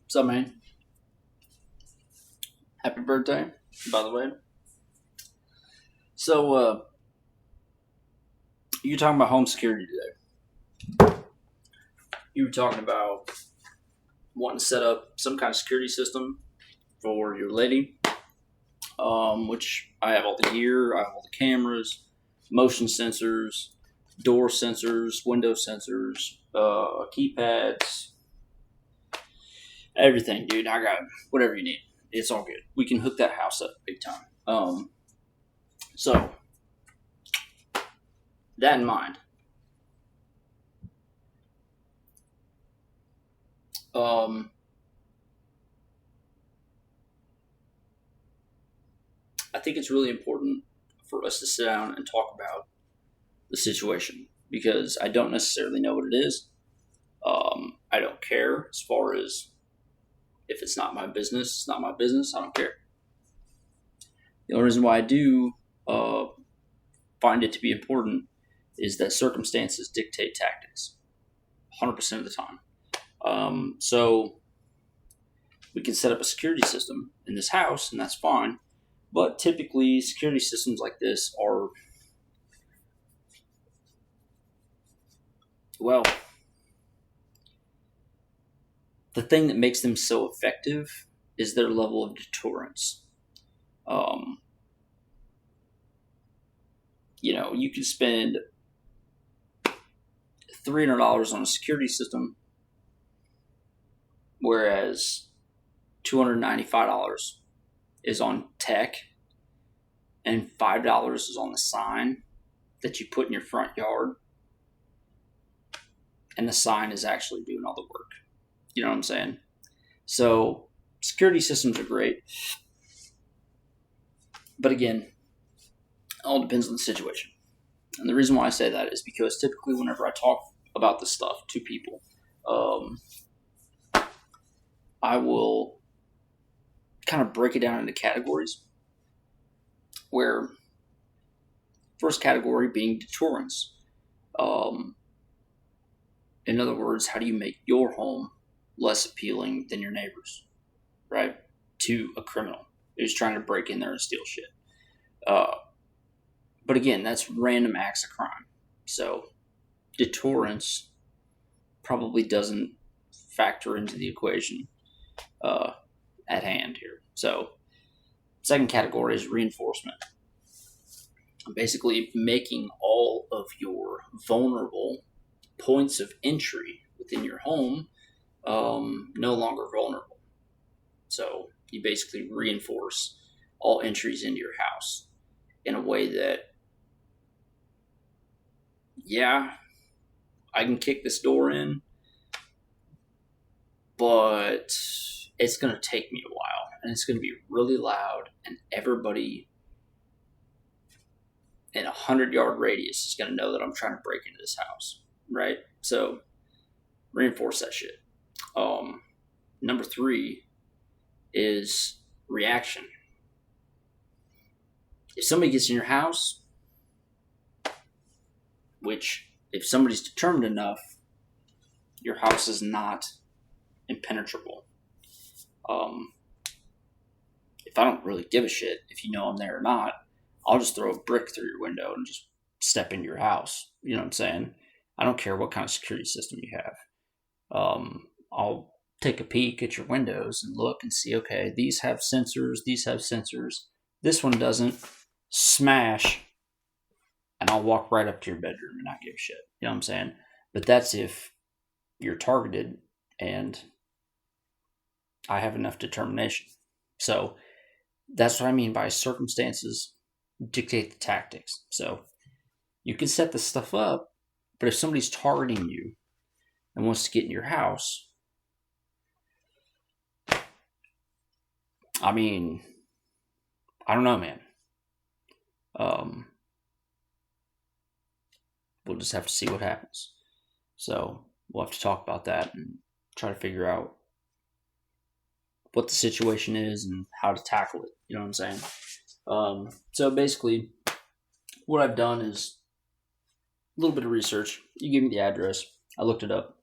What's up, man? Happy birthday, by the way. So, you were talking about home security today. You were talking about wanting to set up some kind of security system for your lady, which I have all the gear, I have all the cameras, motion sensors, door sensors, window sensors, keypads, everything, dude. I got whatever you need. It's all good. We can hook that house up big time. So that in mind, I think it's really important for us to sit down and talk about the situation because I don't necessarily know what it is. I don't care as far as if it's not my business, it's not my business. I don't care. The only reason why I do find it to be important is that circumstances dictate tactics 100% of the time. So we can set up a security system in this house, and that's fine. But typically, security systems like this are, well, the thing that makes them so effective is their level of deterrence. You can spend $300 on a security system, whereas $295 is on tech, and $5 is on the sign that you put in your front yard, and the sign is actually doing all the work. You know what I'm saying? So security systems are great, but again, it all depends on the situation. And the reason why I say that is because typically whenever I talk about this stuff to people, I will kind of break it down into categories, where first category being deterrence. In other words, how do you make your home less appealing than your neighbors, right? To a criminal who's trying to break in there and steal shit. But again, that's random acts of crime. So deterrence probably doesn't factor into the equation at hand here. So second category is reinforcement. Basically making all of your vulnerable points of entry within your home no longer vulnerable. So you basically reinforce all entries into your house in a way that, yeah, I can kick this door in, but it's going to take me a while, and it's going to be really loud, and everybody in a 100-yard radius is going to know that I'm trying to break into this house, right? So reinforce that shit. Number 3 is reaction. If somebody gets in your house, which if somebody's determined enough, your house is not impenetrable. If I don't really give a shit if you know I'm there or not, I'll just throw a brick through your window and just step into your house. You know what I'm saying? I don't care what kind of security system you have. I'll take a peek at your windows and look and see, okay, these have sensors, this one doesn't. Smash, and I'll walk right up to your bedroom and not give a shit. You know what I'm saying? But that's if you're targeted and I have enough determination. So that's what I mean by circumstances dictate the tactics. So you can set this stuff up, but if somebody's targeting you and wants to get in your house, I mean, I don't know, man. We'll just have to see what happens. So we'll have to talk about that and try to figure out what the situation is and how to tackle it. You know what I'm saying? So basically, what I've done is a little bit of research. You gave me the address. I looked it up.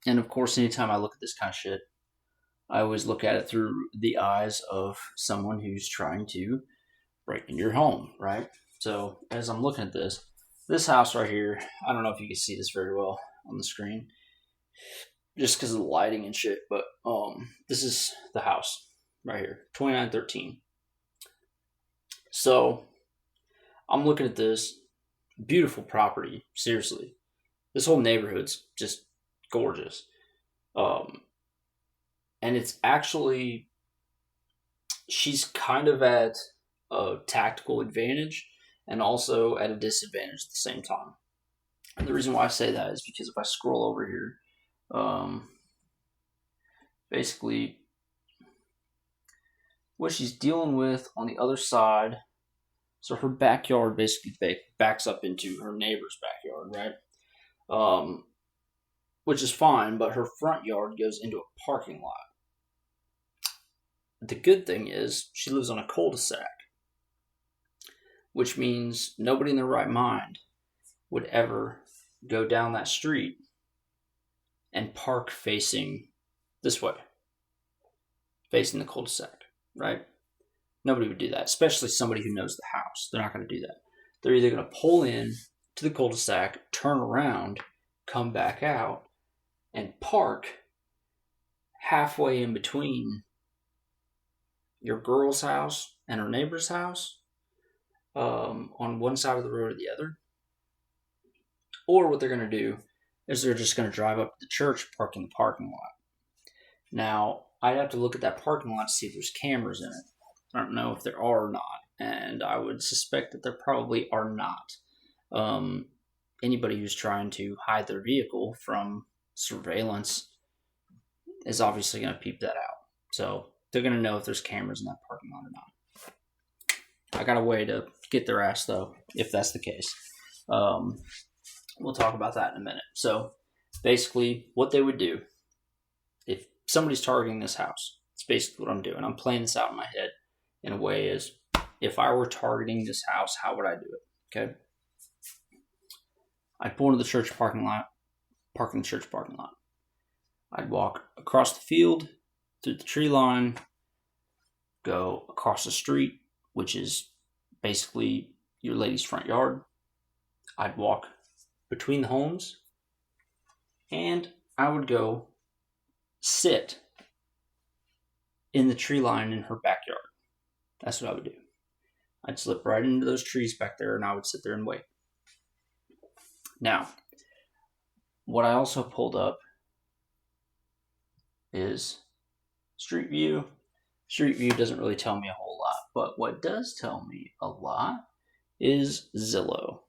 And of course, anytime I look at this kind of shit, I always look at it through the eyes of someone who's trying to break into your home, right? So as I'm looking at this house right here, I don't know if you can see this very well on the screen, just because of the lighting and shit. But this is the house right here, 2913. So I'm looking at this beautiful property. Seriously, this whole neighborhood's just gorgeous. Um, and it's actually, she's kind of at a tactical advantage and also at a disadvantage at the same time. And the reason why I say that is because if I scroll over here, basically what she's dealing with on the other side. So her backyard basically backs up into her neighbor's backyard, right? Which is fine, but her front yard goes into a parking lot. The good thing is she lives on a cul-de-sac, which means nobody in their right mind would ever go down that street and park facing this way, facing the cul-de-sac, right? Nobody would do that, especially somebody who knows the house. They're not going to do that. They're either going to pull in to the cul-de-sac, turn around, come back out, and park halfway in between your girl's house and her neighbor's house, on one side of the road or the other. Or what they're going to do is they're just going to drive up to the church, park in the parking lot. Now, I'd have to look at that parking lot to see if there's cameras in it. I don't know if there are or not, and I would suspect that there probably are not. Anybody who's trying to hide their vehicle from surveillance is obviously going to peep that out. So they're going to know if there's cameras in that parking lot or not. I got a way to get their ass, though, if that's the case. We'll talk about that in a minute. So basically, what they would do, if somebody's targeting this house, it's basically what I'm doing. I'm playing this out in my head in a way is, if I were targeting this house, how would I do it? Okay. I'd pull into the church parking lot, park in the church parking lot. I'd walk across the field, through the tree line, go across the street, which is basically your lady's front yard. I'd walk between the homes, and I would go sit in the tree line in her backyard. That's what I would do. I'd slip right into those trees back there, and I would sit there and wait. Now, what I also pulled up is Street View. Street View doesn't really tell me a whole lot, but what does tell me a lot is Zillow.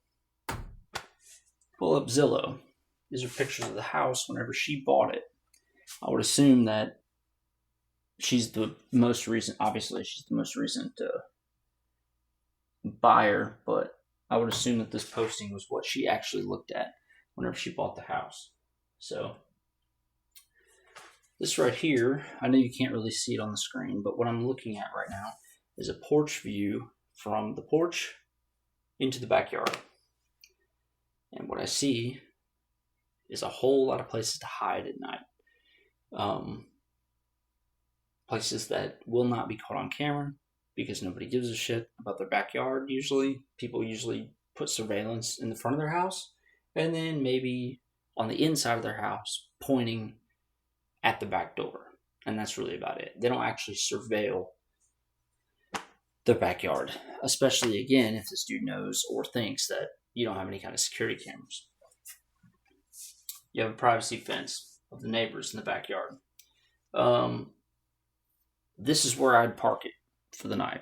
Pull up Zillow. These are pictures of the house whenever she bought it. I would assume that she's the most recent, obviously she's the most recent buyer, but I would assume that this posting was what she actually looked at whenever she bought the house. So this right here, I know you can't really see it on the screen, but what I'm looking at right now is a porch view from the porch into the backyard. And what I see is a whole lot of places to hide at night. Places that will not be caught on camera because nobody gives a shit about their backyard usually. People usually put surveillance in the front of their house and then maybe on the inside of their house pointing at the back door. And that's really about it. They don't actually surveil their backyard, especially, again, if this dude knows or thinks that you don't have any kind of security cameras. You have a privacy fence of the neighbors in the backyard. This is where I'd park it for the night.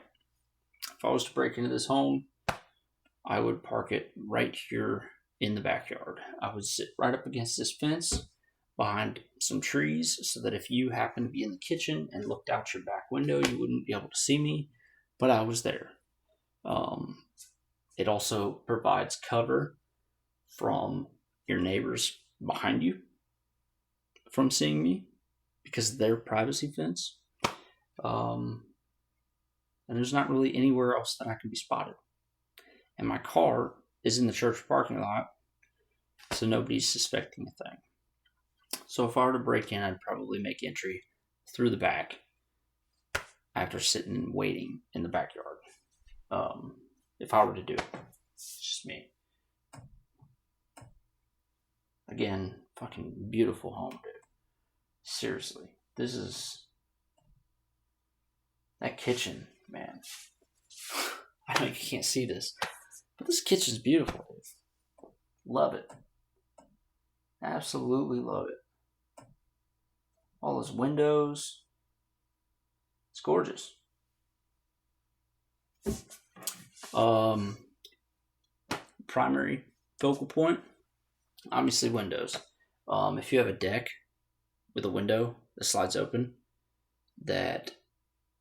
If I was to break into this home, I would park it right here in the backyard. I would sit right up against this fence behind some trees so that if you happen to be in the kitchen and looked out your back window, you wouldn't be able to see me, but I was there. It also provides cover from your neighbors behind you from seeing me because of their privacy fence. And there's not really anywhere else that I can be spotted. And my car is in the church parking lot, so nobody's suspecting a thing. So if I were to break in, I'd probably make entry through the back after sitting and waiting in the backyard. If I were to do it, it's just me. Again, fucking beautiful home, dude. Seriously, this is that kitchen, man. I know you can't see this, but this kitchen's beautiful. Love it. Absolutely love it. All those windows. It's gorgeous. Primary focal point, obviously windows. If you have a deck with a window that slides open, that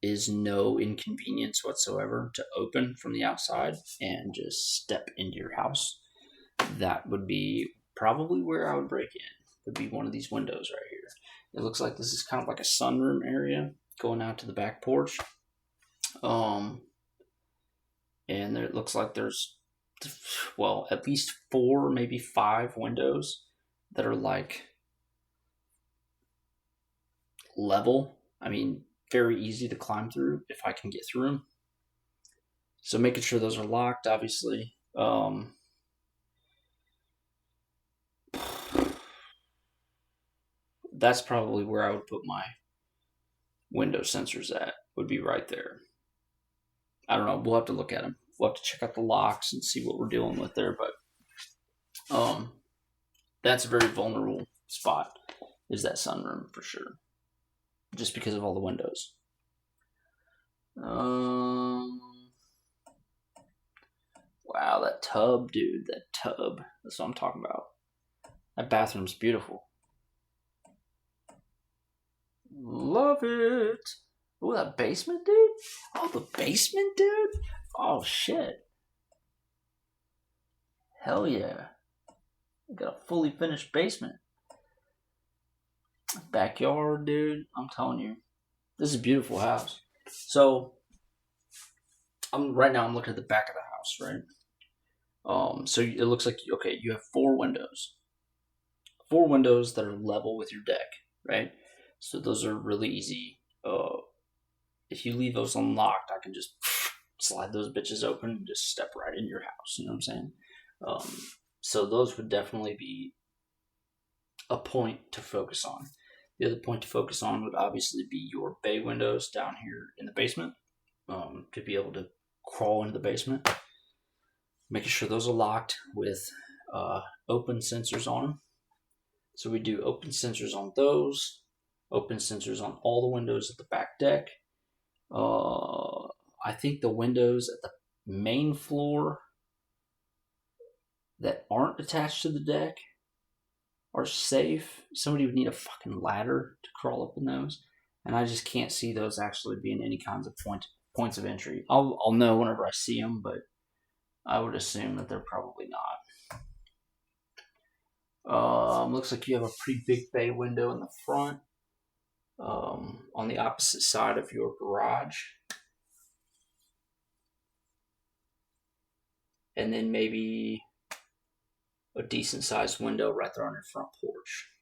is no inconvenience whatsoever to open from the outside and just step into your house, that would be probably where I would break in. Would be one of these windows right here. It looks like this is kind of like a sunroom area going out to the back porch. And there, it looks like there's, well, at least 4, maybe 5 windows that are like level. I mean, very easy to climb through if I can get through them. So making sure those are locked, obviously. That's probably where I would put my window sensors at, would be right there. I don't know. We'll have to look at them. We'll have to check out the locks and see what we're dealing with there. But that's a very vulnerable spot, is that sunroom for sure, just because of all the windows. Wow, that tub, dude. That tub. That's what I'm talking about. That bathroom's beautiful. Love it. Oh, that basement, dude. Oh, the basement, dude. Oh, shit. Hell yeah. We got a fully finished basement. Backyard, dude. I'm telling you. This is a beautiful house. So, right now I'm looking at the back of the house, right? So it looks like, okay, you have 4 windows. 4 windows that are level with your deck, right? So those are really easy. If you leave those unlocked, I can just slide those bitches open and just step right in your house. You know what I'm saying? So those would definitely be a point to focus on. The other point to focus on would obviously be your bay windows down here in the basement, to be able to crawl into the basement. Making sure those are locked with open sensors on them. So we do open sensors on those, open sensors on all the windows at the back deck. I think the windows at the main floor that aren't attached to the deck are safe. Somebody would need a fucking ladder to crawl up in those, and I just can't see those actually being any kinds of points of entry. I'll know whenever I see them, but I would assume that they're probably not. Looks like you have a pretty big bay window in the front, on the opposite side of your garage. And then maybe a decent sized window right there on your front porch.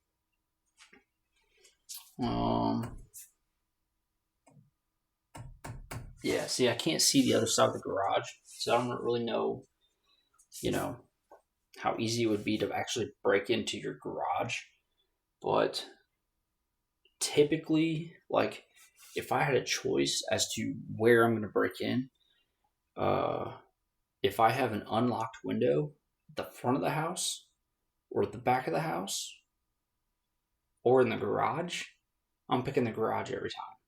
Yeah, see, I can't see the other side of the garage, so I don't really know, how easy it would be to actually break into your garage. But typically, like, if I had a choice as to where I'm going to break in, if I have an unlocked window at the front of the house, or at the back of the house, or in the garage, I'm picking the garage every time.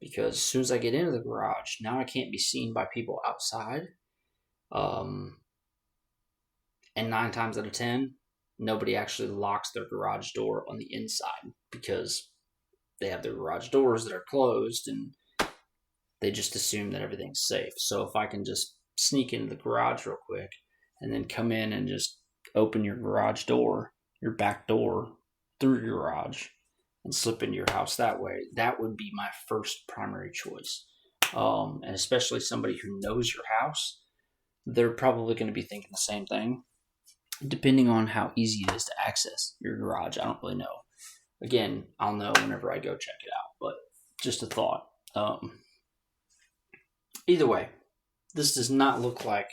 Because as soon as I get into the garage, now I can't be seen by people outside. And 9 times out of 10, nobody actually locks their garage door on the inside because they have their garage doors that are closed and they just assume that everything's safe. So if I can just sneak into the garage real quick and then come in and just open your garage door, your back door, through your garage and slip into your house that way, that would be my first primary choice. And especially somebody who knows your house, they're probably going to be thinking the same thing, depending on how easy it is to access your garage. I don't really know. Again, I'll know whenever I go check it out, but just a thought. Either way, this does not look like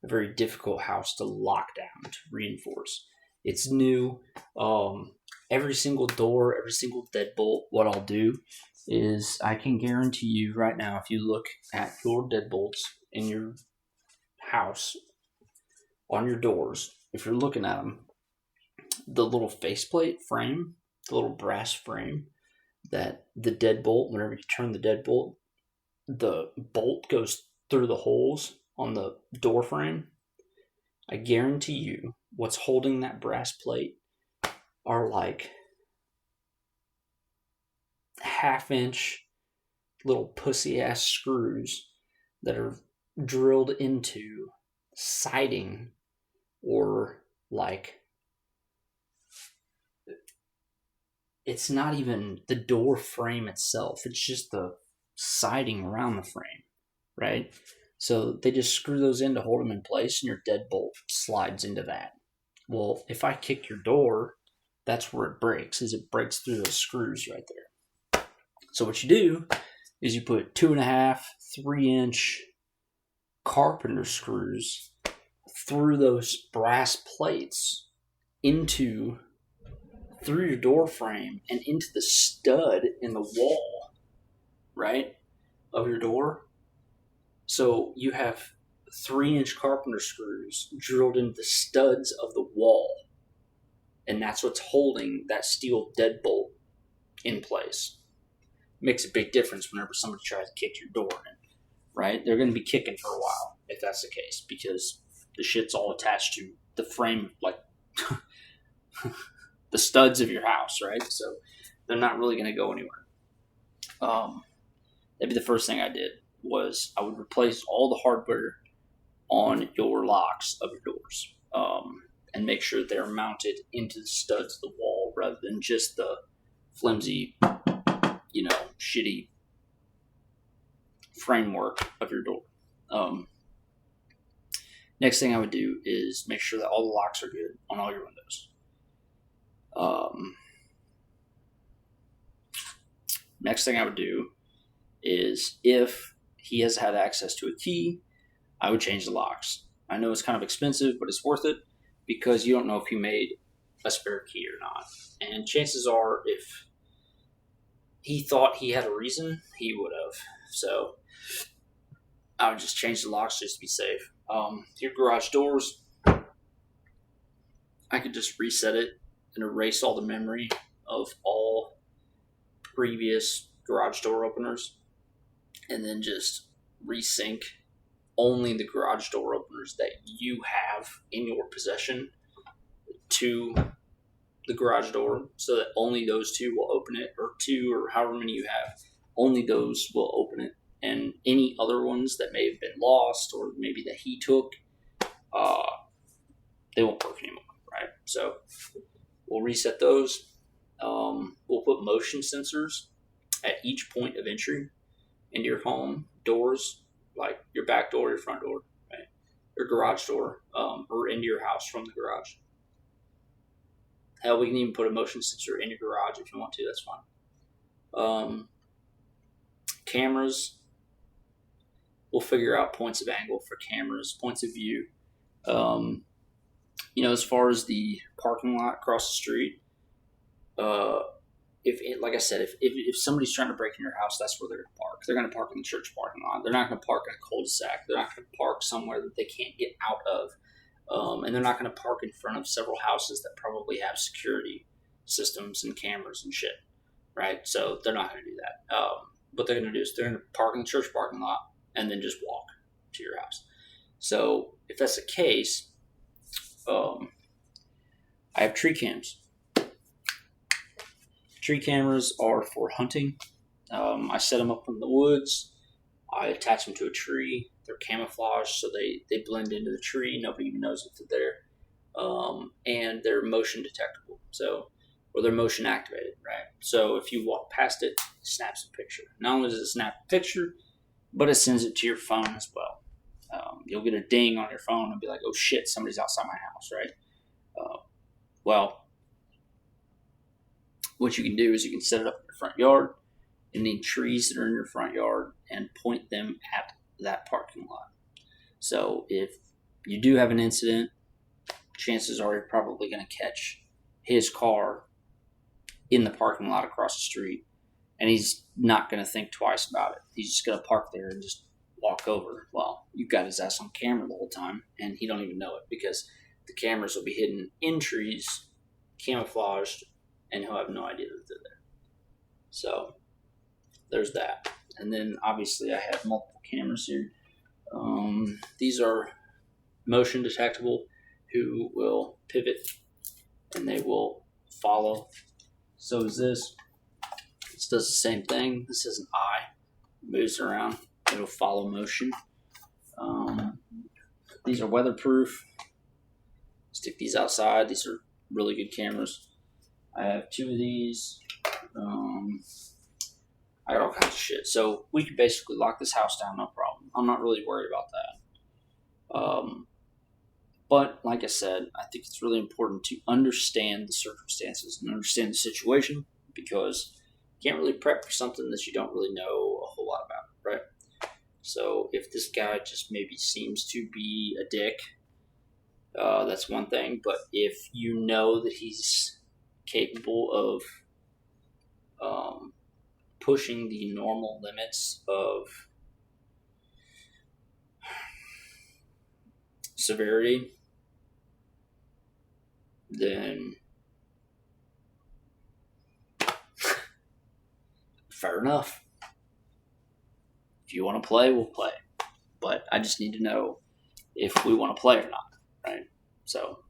a very difficult house to lock down, to reinforce. It's new. Every single door, every single deadbolt, what I'll do is I can guarantee you right now, if you look at your deadbolts in your house on your doors, if you're looking at them, the little faceplate frame, the little brass frame, that the deadbolt, whenever you turn the deadbolt, the bolt goes through the holes on the door frame. I guarantee you what's holding that brass plate are like half-inch little pussy-ass screws that are drilled into siding, or like, it's not even the door frame itself, it's just the siding around the frame, right? So they just screw those in to hold them in place, and your deadbolt slides into that. Well, if I kick your door, that's where it breaks, is it breaks through those screws right there. So what you do is you put 2.5, 3-inch carpenter screws through those brass plates through your door frame and into the stud in the wall, right, of your door. So you have 3-inch carpenter screws drilled into the studs of the wall, and that's what's holding that steel deadbolt in place. Makes a big difference whenever somebody tries to kick your door in, right? They're going to be kicking for a while if that's the case, because the shit's all attached to the frame, like the studs of your house, right? So they're not really going to go anywhere. That'd be the first thing I did, was I would replace all the hardware on your locks of your doors, and make sure they're mounted into the studs of the wall rather than just the flimsy, shitty framework of your door. Next thing I would do is make sure that all the locks are good on all your windows. Next thing I would do is, if he has had access to a key, I would change the locks. I know it's kind of expensive, but it's worth it, because you don't know if he made a spare key or not. And chances are, if he thought he had a reason, he would have. So I would just change the locks just to be safe. Your garage doors, I could just reset it and erase all the memory of all previous garage door openers, and then just resync only the garage door openers that you have in your possession to the garage door, so that only those two will open it, or two, or however many you have, only those will open it. And any other ones that may have been lost, or maybe that he took, they won't work anymore, right? So we'll reset those. We'll put motion sensors at each point of entry into your home doors, like your back door, your front door, right? Your garage door, or into your house from the garage. Hell, we can even put a motion sensor in your garage if you want to. That's fine. Cameras. We'll figure out points of angle for cameras, points of view. As far as the parking lot across the street, like I said, if somebody's trying to break in your house, that's where they're going to park. They're going to park in the church parking lot. They're not going to park in a cul-de-sac. They're not going to park somewhere that they can't get out of. And they're not going to park in front of several houses that probably have security systems and cameras and shit, right? So they're not going to do that. What they're going to do is they're going to park in the church parking lot and then just walk to your house. So if that's the case, I have tree cams. Tree cameras are for hunting. I set them up in the woods. I attach them to a tree. They're camouflaged, so they blend into the tree. Nobody even knows if they're there. And they're motion detectable. Or they're motion activated, right? So if you walk past it, it snaps a picture. Not only does it snap a picture, but it sends it to your phone as well. You'll get a ding on your phone and be like, oh shit, somebody's outside my house, right? what you can do is you can set it up in your front yard, any trees that are in your front yard, and point them at that parking lot. So if you do have an incident, chances are you're probably going to catch his car in the parking lot across the street, and he's not going to think twice about it. He's just going to park there and just walk over. Well, you've got his ass on camera the whole time, and he don't even know it because the cameras will be hidden in trees, camouflaged, and he'll have no idea that they're there. So there's that. And then obviously I have multiple cameras here. These are motion detectable, who will pivot and they will follow. So is this. This does the same thing. This is an eye. Moves around. It'll follow motion. These are weatherproof. Stick these outside. These are really good cameras. I have 2 of these. I got all kinds of shit. So we could basically lock this house down, no problem. I'm not really worried about that. But like I said, I think it's really important to understand the circumstances and understand the situation, because you can't really prep for something that you don't really know a whole lot about, right? So if this guy just maybe seems to be a dick, that's one thing. But if you know that he's capable of pushing the normal limits of severity, then fair enough. If you want to play, we'll play. But I just need to know if we want to play or not, right? So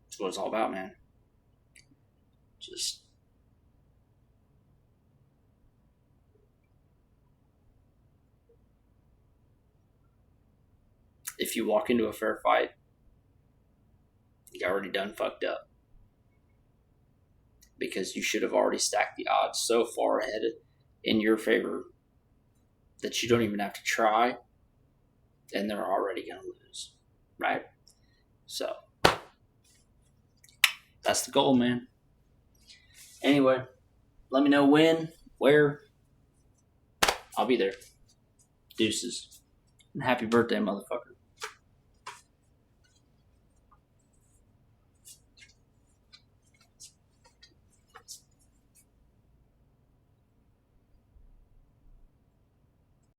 that's what it's all about, man. Just if you walk into a fair fight, you already done fucked up, because you should have already stacked the odds so far ahead in your favor that you don't even have to try, and they're already going to lose, right? So that's the goal, man. Anyway, let me know when, where. I'll be there. Deuces. And happy birthday, motherfucker.